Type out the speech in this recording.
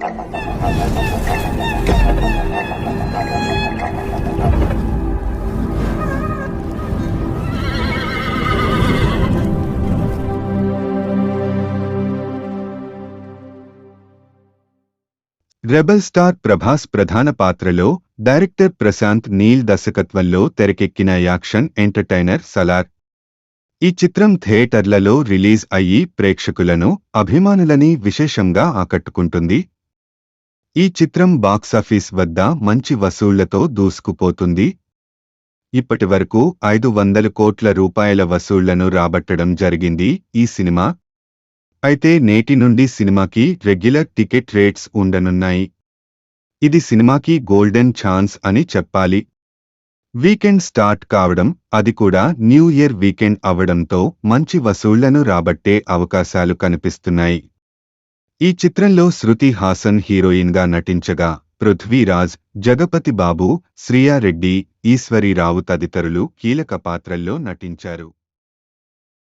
Rebel star Prabhas ప్రధాన పాత్రలో, director Prashanth Neel దర్శకత్వంలో తెరకెక్కిన యాక్షన్ ఎంటర్టైనర్ సలార్. ఈ చిత్రం థియేటర్లలో రిలీజ్ అయ్యి ప్రేక్షకులను, అభిమానులని విశేషంగా ఆకట్టుకుంటుంది. ఈ చిత్రం బాక్సాఫీస్ వద్ద మంచి వసూళ్లతో దూసుకుపోతుంది. ఇప్పటివరకు 500 కోట్ల రూపాయల వసూళ్లను రాబట్టడం జరిగింది ఈ సినిమా. అయితే నేటి నుండి సినిమాకి రెగ్యులర్ టికెట్ రేట్స్ ఉండనున్నాయి. ఇది సినిమాకి గోల్డెన్ ఛాన్స్ అని చెప్పాలి. వీకెండ్ స్టార్ట్ కావడం, అది కూడా న్యూ ఇయర్ వీకెండ్ అవడంతో మంచి వసూళ్లను రాబట్టే అవకాశాలు కనిపిస్తున్నాయి. ఈ చిత్రంలో శృతి హాసన్ హీరోయిన్గా నటించగా, పృథ్వీరాజ్, జగపతి బాబు, శ్రియా రెడ్డి, ఈశ్వరీరావు తదితరులు కీలక పాత్రల్లో నటించారు.